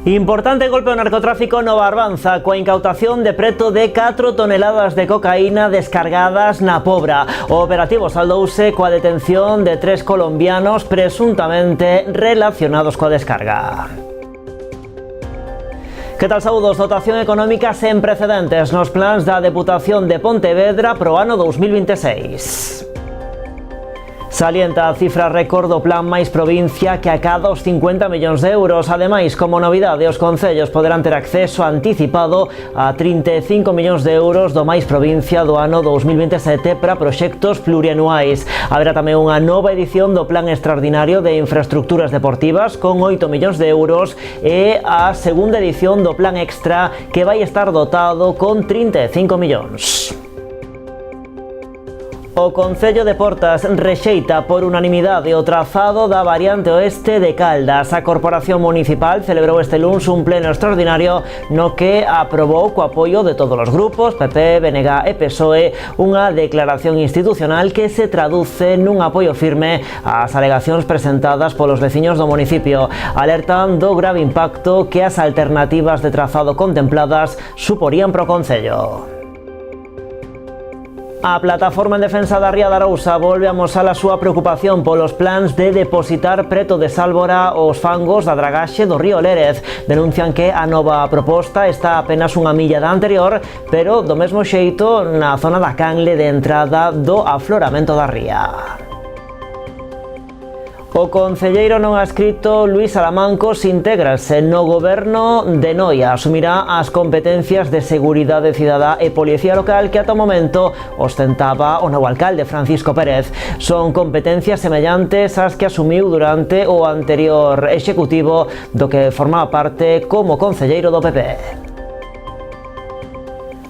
Importante golpe ao narcotráfico no Barbanza coa incautación de preto de 4 toneladas de cocaína descargadas na Pobra. O operativo saldouse coa detención de 3 colombianos presuntamente relacionados coa descarga. Que tal, saúdos? Dotación económica sen precedentes nos plans da Deputación de Pontevedra pro ano 2026. Salienta a cifra récord do plan máis provincia que acada os 50 millóns de euros. Ademais, como novidade, os concellos poderán ter acceso anticipado a 35 millóns de euros do máis provincia do ano 2027 para proxectos plurianuais. Haberá tamén unha nova edición do plan extraordinario de infraestructuras deportivas con 8 millóns de euros e a segunda edición do plan extra que vai estar dotado con 35 millóns. O Concello de Portas rexeita por unanimidade o trazado da variante oeste de Caldas. A Corporación Municipal celebrou este luns un pleno extraordinario no que aprobou co apoio de todos os grupos, PP, BNG e PSOE, unha declaración institucional que se traduce nun apoio firme ás alegacións presentadas polos veciños do municipio. Alertan do grave impacto que as alternativas de trazado contempladas suporían pro Concello. A Plataforma en Defensa da Ría de Arousa volve a amosar a súa preocupación polos plans de depositar preto de Sálvora os fangos da dragaxe do río Lérez. Denuncian que a nova proposta está apenas unha milla da anterior, pero do mesmo xeito na zona da canle de entrada do afloramento da ría. O concelleiro non adscrito Luís Salamancos intégrase no goberno de Noia. Asumirá as competencias de seguridade cidadá e policía local que ata o momento ostentaba o novo alcalde Francisco Pérez. Son competencias semellantes ás que asumiu durante o anterior executivo do que formaba parte como concelleiro do PP.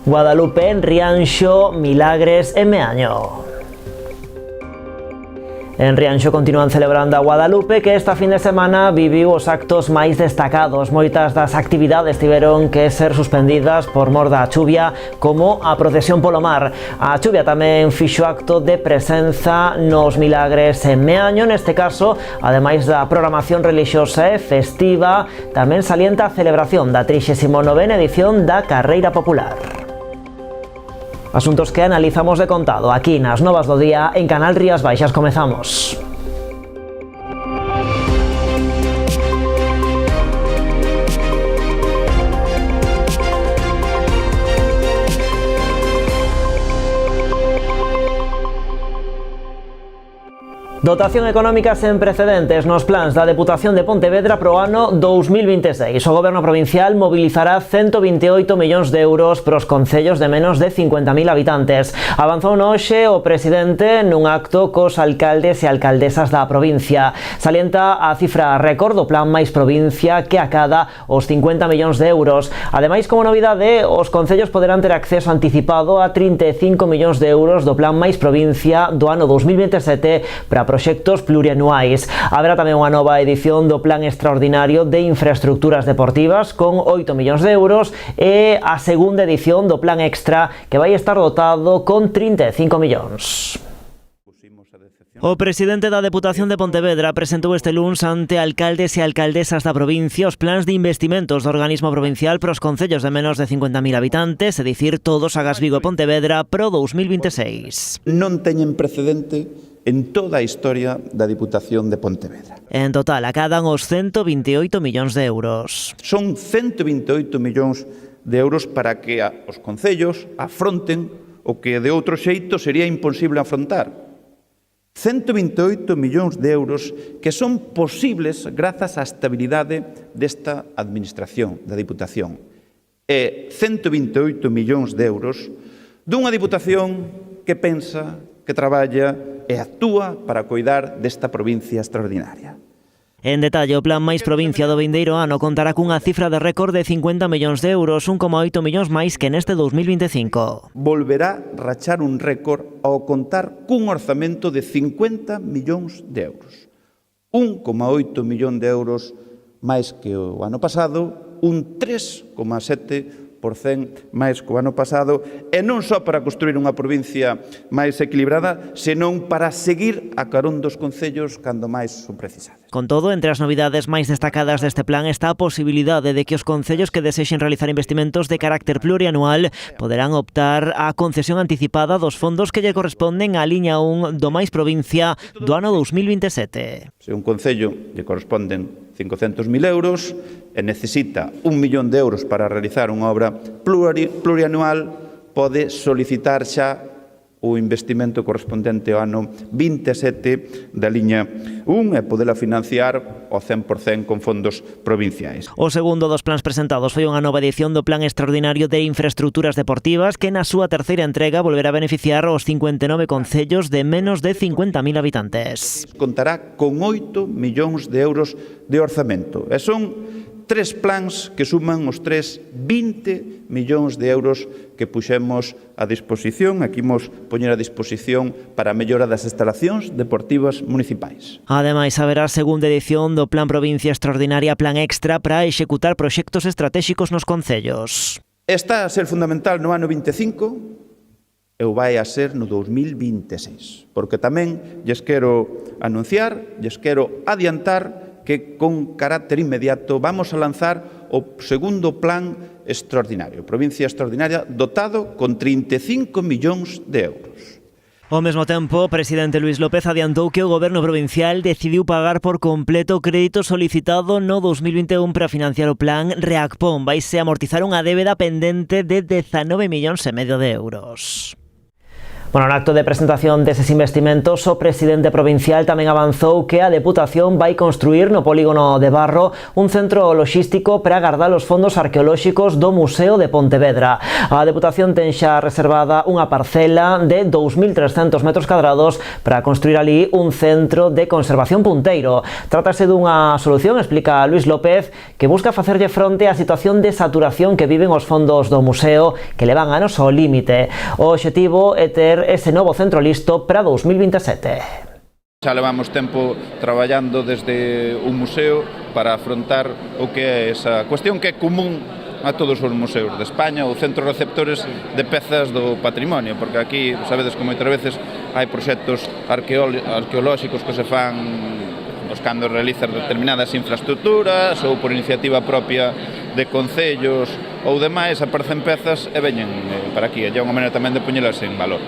Guadalupe, en Rianxo, Milagres e Meaño. En Rianxo continúan celebrando a Guadalupe, que esta fin de semana viviu os actos máis destacados. Moitas das actividades tiveron que ser suspendidas por mor da chuvia, como a procesión polo mar. A chuvia tamén fixo acto de presenza nos Milagres en Meaño. Neste caso, ademais da programación relixiosa e festiva, tamén salienta a celebración da 39ª edición da Carreira Popular. Asuntos que analizamos de contado aquí nas Novas do Día en Canal Rías Baixas. Comezamos. Dotación económica sen precedentes nos plans da Deputación de Pontevedra pro ano 2026. O Goberno provincial mobilizará 128 millóns de euros pros concellos de menos de 50.000 habitantes. Avanzou hoxe o presidente nun acto cos alcaldes e alcaldesas da provincia. Salienta a cifra récord do plan máis provincia que acada os 50 millóns de euros. Ademais, como novidade, os concellos poderán ter acceso anticipado a 35 millóns de euros do plan máis provincia do ano 2027 para proxectos plurianuais. Haberá tamén unha nova edición do plan extraordinario de infraestructuras deportivas con 8 millóns de euros e a segunda edición do plan extra que vai estar dotado con 35 millóns. O presidente da Deputación de Pontevedra presentou este luns ante alcaldes e alcaldesas da provincia os plans de investimentos do organismo provincial pros concellos de menos de 50.000 habitantes, é dicir, todos agás Vigo e Pontevedra pro 2026. Non teñen precedente en toda a historia da Diputación de Pontevedra. En total, acadan os 128 millóns de euros. Son 128 millóns de euros para que os concellos afronten o que de outro xeito sería imposible afrontar. 128 millóns de euros que son posibles grazas á estabilidade desta administración, da Diputación. E 128 millóns de euros dunha Diputación que pensa, que traballa e actúa para coidar desta provincia extraordinaria. En detalle, o plan máis provincia do vindeiro ano contará cunha cifra de récord de 50 millóns de euros, 1,8 millóns máis que neste 2025. Volverá rachar un récord ao contar cun orzamento de 50 millóns de euros. 1,8 millón de euros máis que o ano pasado, un 3,7% máis que o ano pasado, e non só para construir unha provincia máis equilibrada, senón para seguir a carón dos concellos cando máis son precisadas. Con todo, entre as novidades máis destacadas deste plan está a posibilidade de que os concellos que desexen realizar investimentos de carácter plurianual poderán optar á concesión anticipada dos fondos que lle corresponden á liña 1 do Máis Provincia do ano 2027. Se un concello lle corresponden 500.000 euros e necesita 1 millón de euros para realizar unha obra plurianual, pode solicitar xa o investimento correspondente ao ano 27 da liña 1 e podela financiar ao 100% con fondos provinciais. O segundo dos plans presentados foi unha nova edición do Plan Extraordinario de Infraestructuras Deportivas que na súa terceira entrega volverá a beneficiar os 59 concellos de menos de 50.000 habitantes. Contará con 8 millóns de euros de orzamento e son 3 plans que suman os 20 millóns de euros que puxemos a disposición, aquí imos poñer a disposición para a mellora das instalacións deportivas municipais. Ademais, haberá segunda edición do Plan Provincia Extraordinaria Plan Extra para executar proxectos estratégicos nos concellos. Está a ser fundamental no ano 25 e o vai a ser no 2026, porque tamén lles quero anunciar, lles quero adiantar que con carácter inmediato vamos a lanzar o segundo plan extraordinario, provincia extraordinaria, dotado con 35 millóns de euros. Ao mesmo tempo, o presidente Luís López adiantou que o goberno provincial decidiu pagar por completo o crédito solicitado no 2021 para financiar o plan Reacpon. Vaise amortizar unha débeda pendente de 19,5 millóns de euros. Bueno, no acto de presentación deses investimentos, o presidente provincial tamén avanzou que a Deputación vai construir no polígono de Barro un centro loxístico para agardar os fondos arqueolóxicos do Museo de Pontevedra. A Deputación ten xa reservada unha parcela de 2.300 metros cadrados para construir ali un centro de conservación punteiro. Trátase dunha solución, explica Luís López, que busca facerlle fronte á situación de saturación que viven os fondos do museo, que levan anos ao límite. O obxectivo é ter ese novo centro listo para 2027. Xa levamos tempo traballando desde un museo para afrontar o que é esa cuestión que é común a todos os museos de España, o centro receptores de pezas do patrimonio, porque aquí, sabedes que moitas veces hai proxectos arqueolóxicos que se fan os cando realizan determinadas infraestructuras ou por iniciativa propia de concellos ou demais, aparecen pezas e veñen para aquí, e é unha maneira tamén de poñelas en valor.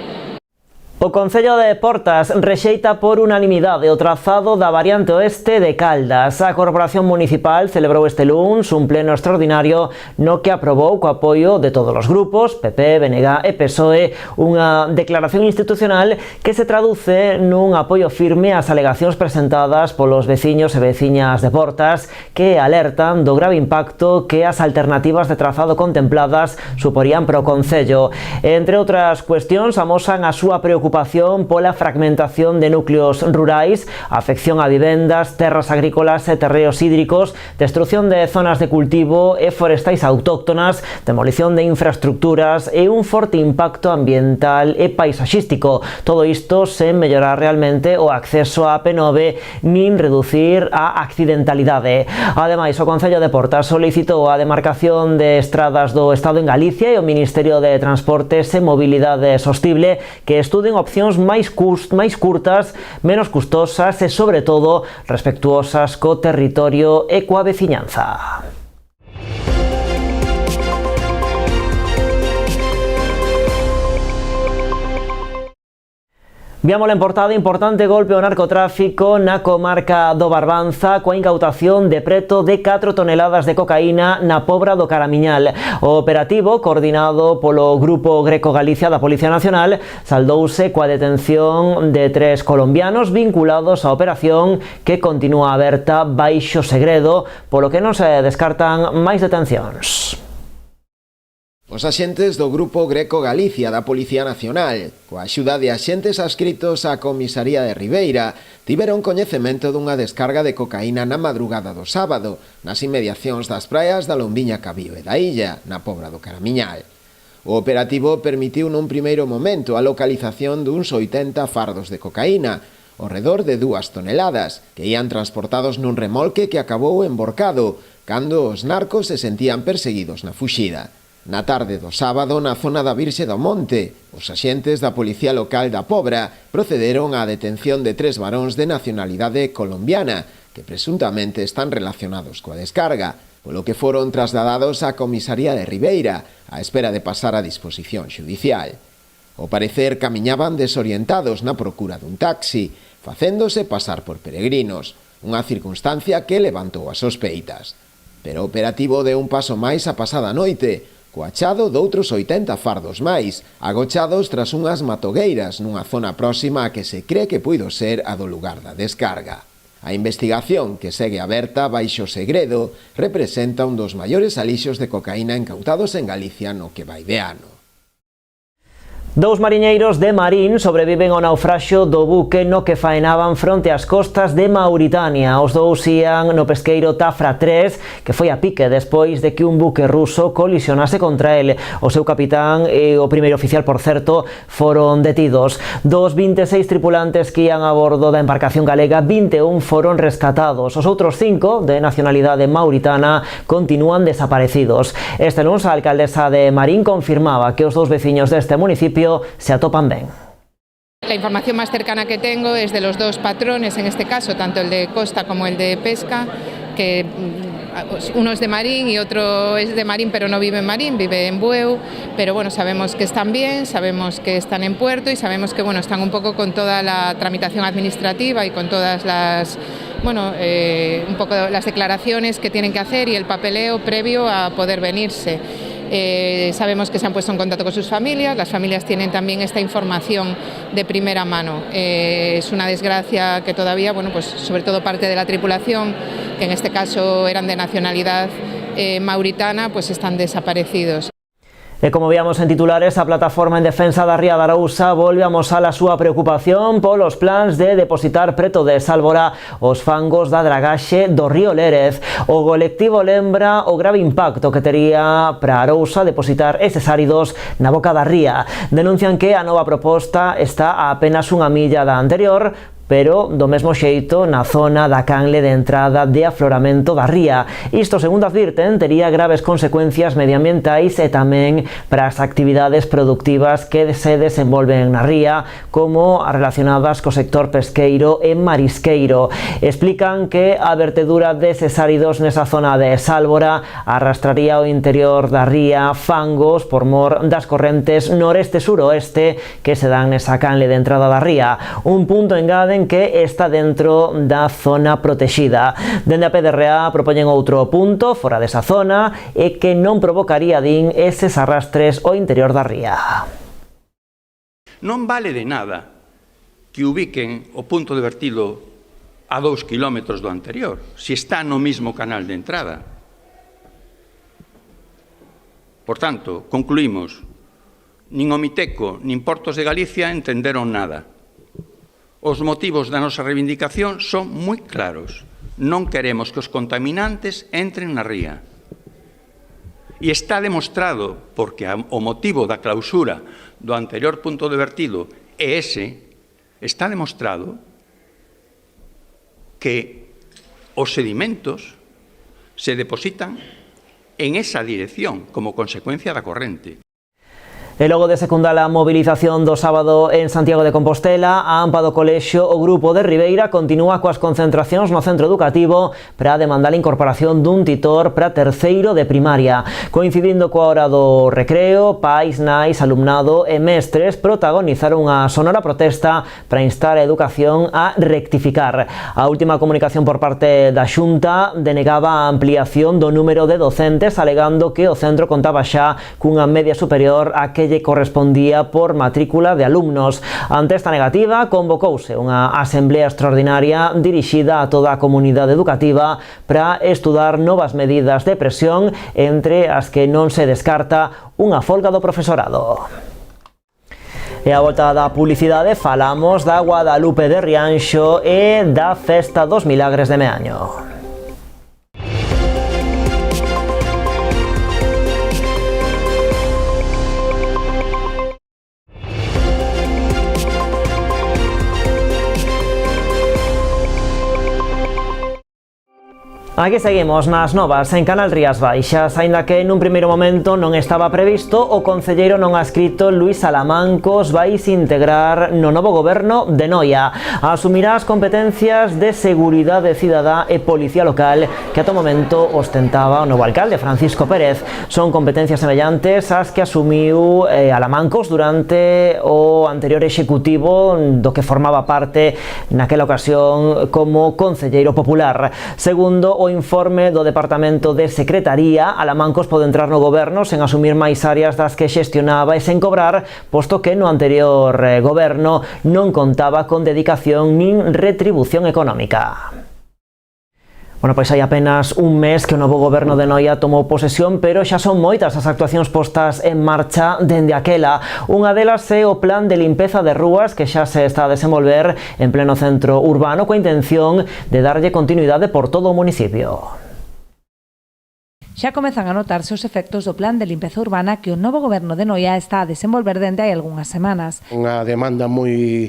O Concello de Portas rexeita por unanimidade o trazado da variante oeste de Caldas. A Corporación Municipal celebrou este luns un pleno extraordinario no que aprobou co apoio de todos os grupos, PP, BNG e PSOE, unha declaración institucional que se traduce nun apoio firme ás alegacións presentadas polos veciños e veciñas de Portas que alertan do grave impacto que as alternativas de trazado contempladas suporían para o Concello. Entre outras cuestións, amosan a súa preocupación pola fragmentación de núcleos rurais, afección a vivendas, terras agrícolas e terreos hídricos, destrucción de zonas de cultivo e forestais autóctonas, demolición de infraestructuras e un forte impacto ambiental e paisaxístico. Todo isto sen mellorar realmente o acceso á P9 nin reducir a accidentalidade. Ademais, o Concello de Portas solicitou a demarcación de estradas do Estado en Galicia e o Ministerio de Transportes e Mobilidade Sostible que estuden opcións máis curtas, menos custosas e, sobre todo, respectuosas co territorio e coa veciñanza. Viámosla en portada, importante golpe ao narcotráfico na comarca do Barbanza coa incautación de preto de 4 toneladas de cocaína na Pobra do Caramiñal. O operativo, coordinado polo Grupo Greco Galicia da Policía Nacional, saldouse coa detención de 3 colombianos vinculados á operación que continúa aberta baixo segredo, polo que non se descartan máis detencións. Os axentes do Grupo Greco Galicia da Policía Nacional, coa axuda de axentes adscritos á Comisaría de Ribeira, tiveron coñecemento dunha descarga de cocaína na madrugada do sábado, nas inmediacións das praias da Lombiña Cabío e da Illa, na Pobra do Caramiñal. O operativo permitiu nun primeiro momento a localización duns 80 fardos de cocaína, ao redor de 2 toneladas, que ían transportados nun remolque que acabou emborcado, cando os narcos se sentían perseguidos na fuxida. Na tarde do sábado, na zona da Virxe do Monte, os axentes da Policía Local da Pobra procederon á detención de 3 varóns de nacionalidade colombiana que presuntamente están relacionados coa descarga, polo que foron trasladados á comisaría de Ribeira á espera de pasar a disposición xudicial. Ao parecer, camiñaban desorientados na procura dun taxi, facéndose pasar por peregrinos, unha circunstancia que levantou as sospeitas. Pero o operativo deu un paso máis a pasada noite, co achado doutros 80 fardos máis, agochados tras unhas matogueiras nunha zona próxima a que se cree que puido ser a do lugar da descarga. A investigación, que segue aberta baixo segredo, representa un dos maiores alixos de cocaína incautados en Galicia no que vai de ano. Dous mariñeiros de Marín sobreviven ao naufraxio do buque no que faenaban fronte ás costas de Mauritania. Os dous ían no pesqueiro Tafra 3, que foi a pique despois de que un buque ruso colisionase contra ele. O seu capitán e o primeiro oficial, por certo, foron detidos. Dos 26 tripulantes que ían a bordo da embarcación galega, 21 foron rescatados. Os outros 5, de nacionalidade mauritana, continúan desaparecidos. Este luns, a alcaldesa de Marín confirmaba que os dous veciños deste municipio se atopan ben. La información más cercana que tengo es de los dos patrones, en este caso, tanto el de costa como el de pesca, que uno es de Marín y otro es de Marín pero no vive en Marín, vive en Bueu, pero bueno, sabemos que están bien, sabemos que están en puerto y sabemos que bueno, están un poco con toda la tramitación administrativa y con todas las un poco las declaraciones que tienen que hacer y el papeleo previo a poder venirse. Sabemos que se han puesto en contacto con sus familias, las familias tienen también esta información de primera mano. Es una desgracia que todavía, bueno, pues sobre todo parte de la tripulación, que en este caso eran de nacionalidad mauritana, pues están desaparecidos. E como víamos en titulares, a plataforma en defensa da ría da Arousa volve a amosar a súa preocupación polos plans de depositar preto de Sálvora os fangos da dragaxe do río Lérez. O colectivo lembra o grave impacto que tería para Arousa depositar eses áridos na boca da ría. Denuncian que a nova proposta está a apenas unha milla da anterior, pero do mesmo xeito na zona da canle de entrada de afloramento da ría. Isto, segundo advirten, tería graves consecuencias medioambientais e tamén para as actividades productivas que se desenvolven na ría, como as relacionadas co sector pesqueiro e marisqueiro. Explican que a vertedura deses áridos nesa zona de Sálvora arrastraría ao interior da ría fangos por mor das correntes noreste-suroeste que se dan nesa canle de entrada da ría. Un punto engaden que está dentro da zona protexida. Dende a PDRA propoñen outro punto fora desa zona e que non provocaría, din, eses arrastres ao interior da ría. Non vale de nada que ubiquen o punto de vertido a 2 kilómetros do anterior, se está no mismo canal de entrada. Por tanto, concluímos, nin o Miteco nin Portos de Galicia entenderon nada. Os motivos da nosa reivindicación son moi claros. Non queremos que os contaminantes entren na ría. E está demostrado, porque o motivo da clausura do anterior punto de vertido é ese, está demostrado que os sedimentos se depositan en esa dirección como consecuencia da corrente. E logo de secundar a movilización do sábado en Santiago de Compostela, a AMPA do Colexio, o Grupo de Ribeira continúa coas concentracións no centro educativo para demandar a incorporación dun titor para terceiro de primaria. Coincidindo coa hora do recreo, pais, nais, alumnado e mestres protagonizaron unha sonora protesta para instar a educación a rectificar. A última comunicación por parte da Xunta denegaba a ampliación do número de docentes, alegando que o centro contaba xa cunha media superior a que lle correspondía por matrícula de alumnos. Ante esta negativa, convocouse unha asemblea extraordinaria dirixida a toda a comunidade educativa para estudar novas medidas de presión, entre as que non se descarta unha folga do profesorado. E a volta da publicidade falamos da Guadalupe de Rianxo e da Festa dos Milagres de Meaño. Aquí seguimos nas novas en Canal Rías Baixas, aínda que nun primeiro momento non estaba previsto, o concelleiro non adscrito Luís Salamancos vai se integrar no novo goberno de Noia. Asumirá as competencias de seguridade cidadá e policía local que ata o momento ostentaba o novo alcalde Francisco Pérez. Son competencias semellantes ás que asumiu Alamancos durante o anterior executivo do que formaba parte naquela ocasión como concelleiro popular. Segundo o informe do Departamento de Secretaría, Alamancos pode entrar no goberno sen asumir máis áreas das que xestionaba e sen cobrar, posto que no anterior goberno non contaba con dedicación nin retribución económica. Bueno, pois hai apenas un mes que o novo goberno de Noia tomou posesión, pero xa son moitas as actuacións postas en marcha dende aquela. Unha delas é o plan de limpeza de rúas que xa se está a desenvolver en pleno centro urbano coa intención de darlle continuidade por todo o municipio. Xa comezan a notarse os efectos do plan de limpeza urbana que o novo goberno de Noia está a desenvolver dende hai algunhas semanas. Unha demanda moi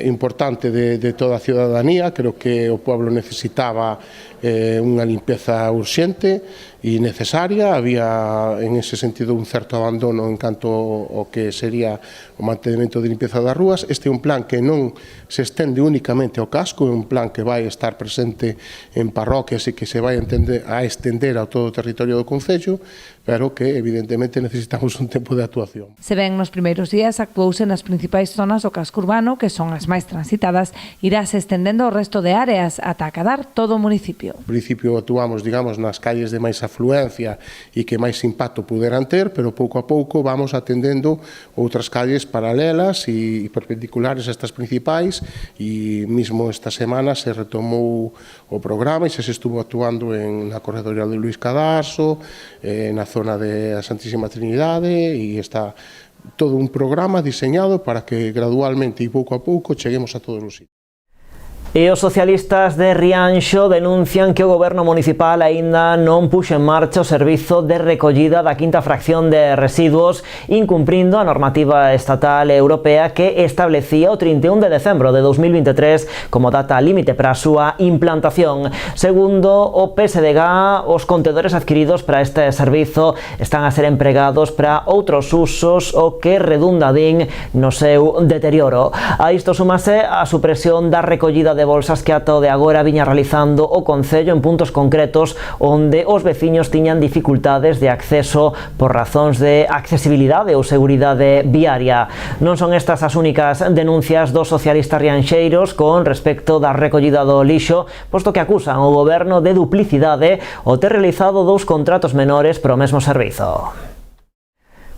importante de toda a ciudadanía, creo que o pueblo necesitaba unha limpeza urxente e necesaria. Había en ese sentido un certo abandono en canto ao que sería o mantenimento de limpeza das rúas. Este é un plan que non se estende únicamente ao casco, é un plan que vai estar presente en parroquias e que se vai a estender a todo o territorio do concello, pero que evidentemente necesitamos un tempo de actuación. Se ven nos primeiros días actuouse nas principais zonas do casco urbano, que son as máis transitadas, irase estendendo ao resto de áreas ata acadar todo o municipio. Ao principio actuamos, digamos, nas calles de máis afluencia e que máis impacto puderan ter, pero pouco a pouco vamos atendendo outras calles paralelas e perpendiculares a estas principais, e mesmo esta semana se retomou o programa e se estuvo actuando na corredoria de Luís Cadarso, na zona de a Santísima Trinidade, e está todo un programa diseñado para que gradualmente e pouco a pouco cheguemos a todos os sitios. E os socialistas de Rianxo denuncian que o goberno municipal aínda non puxo en marcha o servizo de recollida da quinta fracción de residuos, incumprindo a normativa estatal e europea que establecía o 31 de decembro de 2023 como data límite para a súa implantación. Segundo o PSDG, os contedores adquiridos para este servizo están a ser empregados para outros usos, o que redunda no seu deterioro. A isto súmase a supresión da recollida de bolsas que ata o de agora viña realizando o Concello en puntos concretos onde os veciños tiñan dificultades de acceso por razóns de accesibilidade ou seguridade viaria. Non son estas as únicas denuncias dos socialistas rianxeiros con respecto da recollida do lixo, posto que acusan o goberno de duplicidade ao ter realizado 2 contratos menores para o mesmo servizo.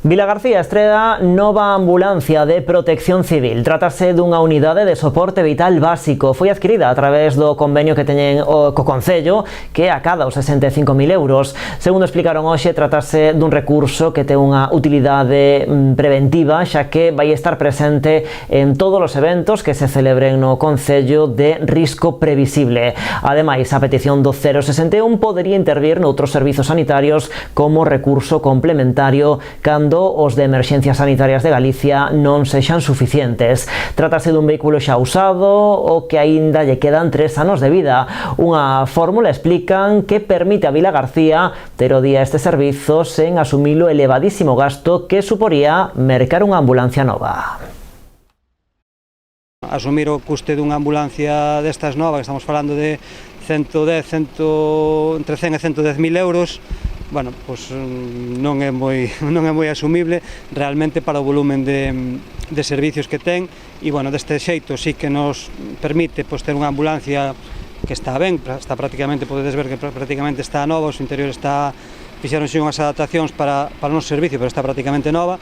Vilagarcía estrena nova ambulancia de protección civil. Trátase dunha unidade de soporte vital básico. Foi adquirida a través do convenio que teñen co Concello, que acada os 65.000 euros. Segundo explicaron hoxe, trátase dun recurso que ten unha utilidade preventiva, xa que vai estar presente en todos os eventos que se celebren no Concello de risco previsible. Ademais, a petición do 061 podería intervir noutros servizos sanitarios como recurso complementario cando os de emerxencias sanitarias de Galicia non sexan suficientes. Trátase dun vehículo xa usado, o que aínda lle quedan 3 anos de vida. Unha fórmula, explican, que permite a Vilagarcía ter o día este servizo sen asumir o elevadísimo gasto que suporía mercar unha ambulancia nova. Asumir o custe dunha ambulancia destas novas, que estamos falando de entre 100 e 110.000 euros, bueno, pois non é moi asumible realmente para o volumen de servicios que ten, e bueno, deste xeito sí que nos permite pois ter unha ambulancia que está ben, está prácticamente, podedes ver que prácticamente está nova, o seu interior está, fixeronse unhas adaptacións para o noso servicio, pero está prácticamente nova,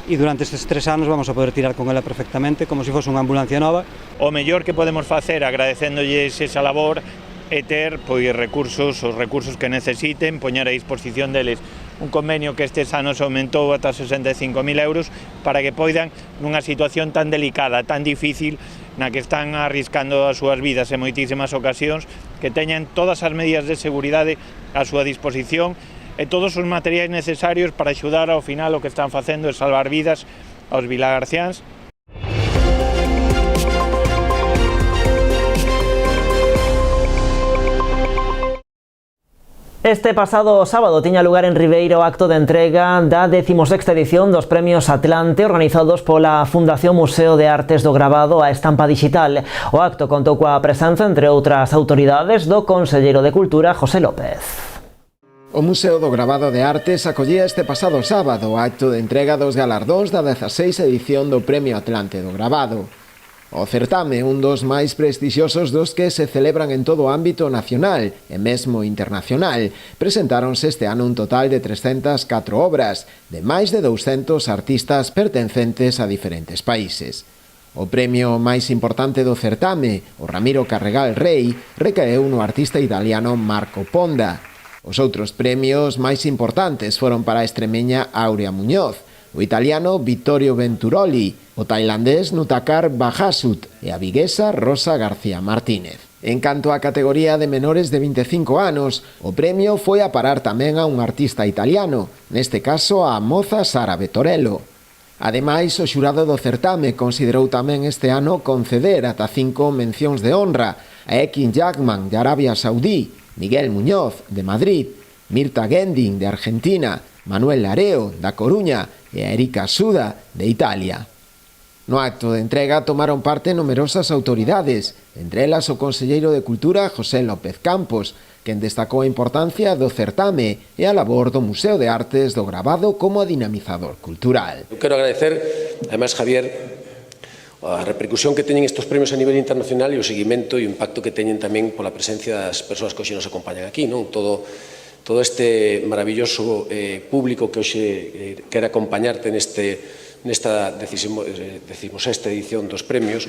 e durante estes 3 anos vamos a poder tirar con ela perfectamente, como se fose unha ambulancia nova. O mellor que podemos facer agradecéndolles esa labor e ter os recursos que necesiten, poñer a disposición deles un convenio que estes anos aumentou ata 65.000 euros para que poidan, nunha situación tan delicada, tan difícil, na que están arriscando as súas vidas en moitísimas ocasións, que teñan todas as medidas de seguridade a súa disposición e todos os materiais necesarios para axudar ao final o que están facendo é salvar vidas aos vilagarciáns Este pasado sábado tiña lugar en Ribeira o acto de entrega da 16ª edición dos Premios Atlante organizados pola Fundación Museo de Artes do Gravado a Estampa Digital. O acto contou coa presenza, entre outras autoridades, do Conselleiro de Cultura, José López. O Museo do Gravado de Artes acollía este pasado sábado o acto de entrega dos galardóns da 16ª edición do Premio Atlante do Gravado. O certame, un dos máis prestixiosos dos que se celebran en todo o ámbito nacional e mesmo internacional, presentáronse este ano un total de 304 obras de máis de 200 artistas pertencentes a diferentes países. O premio máis importante do certame, o Ramiro Carregal Rei, recaeu no artista italiano Marco Ponda. Os outros premios máis importantes foron para a extremeña Aurea Muñoz, o italiano Vittorio Venturoli, o tailandés Nutakar Bajasut e a viguesa Rosa García Martínez. En canto á categoría de menores de 25 anos, o premio foi a parar tamén a un artista italiano, neste caso a moza Sara Vettorello. Ademais, o xurado do certame considerou tamén este ano conceder ata 5 mencións de honra a Ekin Jackman de Arabia Saudí, Miguel Muñoz de Madrid, Mirta Gending de Argentina, Manuel Lareo da Coruña e a Erika Suda de Italia. No acto de entrega tomaron parte numerosas autoridades, entre elas o Conselleiro de Cultura José López Campos, quen destacou a importancia do certame e a labor do Museo de Artes do Gravado como dinamizador cultural. Eu quero agradecer, además, Javier, a repercusión que teñen estes premios a nivel internacional e o seguimento e o impacto que teñen tamén pola presencia das persoas que hoxe nos acompañan aquí, non? Todo este maravilloso público que hoxe quere acompañarte nesta 16ª edición dos premios,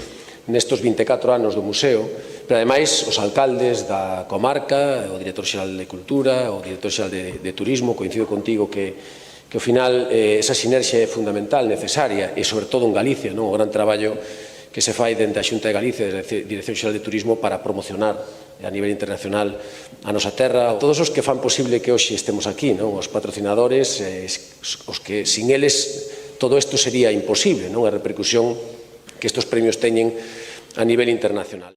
nestos 24 anos do museo, pero ademais os alcaldes da comarca, o director xeral de Cultura, o director xeral de Turismo, coincido contigo que ao final esa sinerxia é fundamental, necesaria, e sobre todo en Galicia, o gran traballo que se fai dentro da Xunta de Galicia, da Dirección Xeral de Turismo, para promocionar a nivel internacional a nosa terra. Todos os que fan posible que hoxe estemos aquí, os patrocinadores, os que sin eles todo isto sería imposible, a repercusión que estes premios teñen a nivel internacional.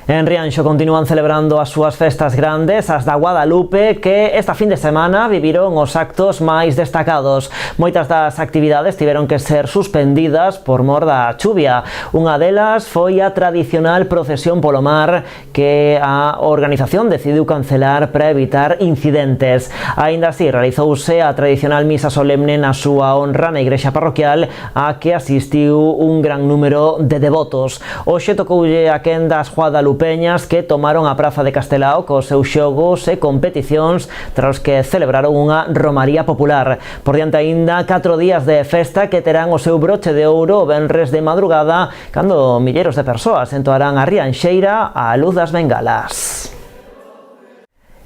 En Rianxo continúan celebrando as súas festas grandes, as da Guadalupe, que esta fin de semana viviron os actos máis destacados. Moitas das actividades tiveron que ser suspendidas por mor da chuvia. Unha delas foi a tradicional procesión polo mar que a organización decidiu cancelar para evitar incidentes. Aínda así, realizouse a tradicional misa solemne na súa honra na igrexa parroquial a que asistiu un gran número de devotos. Hoxe tocoulle a quen das Guadalupe que tomaron a Praza de Castelao cos seus xogos e competicións tras que celebraron unha romaría popular. Por diante aínda 4 días de festa que terán o seu broche de ouro o venres de madrugada cando milleiros de persoas entoarán a Rianxeira á luz das bengalas.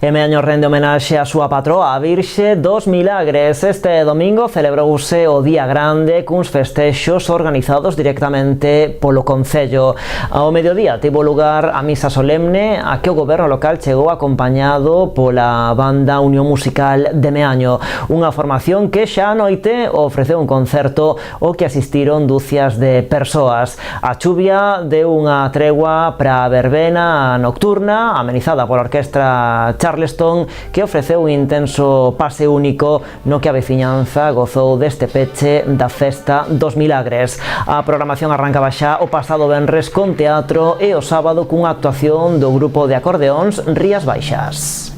E Meaño rende homenaxe á súa patroa, a Virxe dos Milagres. Este domingo celebrouse o Día Grande cuns festexos organizados directamente polo Concello. Ao mediodía tivo lugar a misa solemne a que o goberno local chegou acompañado pola banda Unión Musical de Meaño, unha formación que xa a noite ofreceu un concerto ao que asistiron dúcias de persoas. A chuvia deu unha tregua para a verbena nocturna amenizada pola orquestra Charleston, que ofreceu un intenso pase único no que a veciñanza gozou deste peche da Festa dos Milagres. A programación arrancaba xa o pasado venres con teatro e o sábado cunha actuación do grupo de acordeóns Rías Baixas.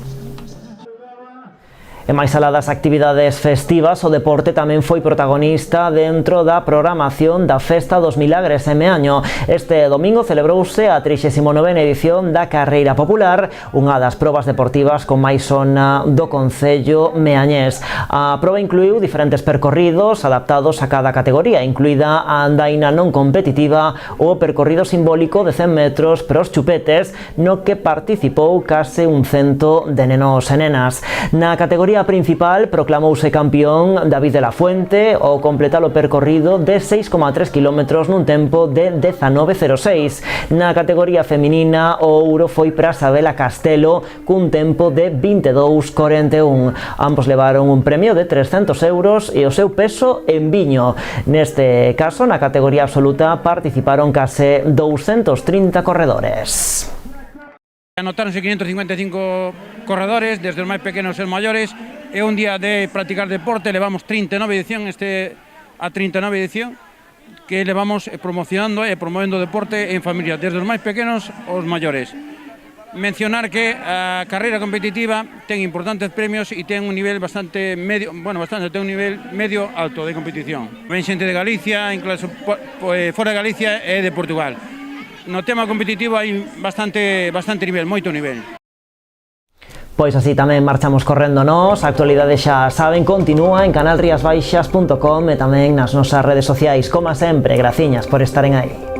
E máis alá das actividades festivas, o deporte tamén foi protagonista dentro da programación da Festa dos Milagres en Meaño. Este domingo celebrouse a 39ª edición da Carreira Popular, unha das probas deportivas con máis sona do Concello meañés. A proba incluiu diferentes percorridos adaptados a cada categoría, incluída a andaina non competitiva ou o percorrido simbólico de 100 metros para os chupetes, no que participou case un cento de nenos e nenas. Na categoría principal proclamouse campeón David de la Fuente ao completar o percorrido de 6,3 km nun tempo de 19:06. Na categoría feminina o ouro foi para Sabela Castelo cun tempo de 22:41. Ambos levaron un premio de 300 euros e o seu peso en viño. Neste caso, na categoría absoluta participaron case 230 corredores. Anotáronse 555 corredores, desde os máis pequenos e os maiores. É un día de practicar deporte, levamos 39 edición, a 39 edición, que levamos promocionando e promovendo o deporte en familia, desde os máis pequenos aos maiores. Mencionar que a carreira competitiva ten importantes premios e ten un nivel bastante medio, ten un nivel medio alto de competición. Ven xente de Galicia, incluso fora de Galicia e de Portugal. No tema competitivo hai bastante nivel, moito nivel. Pois así tamén marchamos correndo nós, a actualidade xa saben, continúa en canalriasbaixas.com e tamén nas nosas redes sociais. Como sempre, graciñas por estaren aí.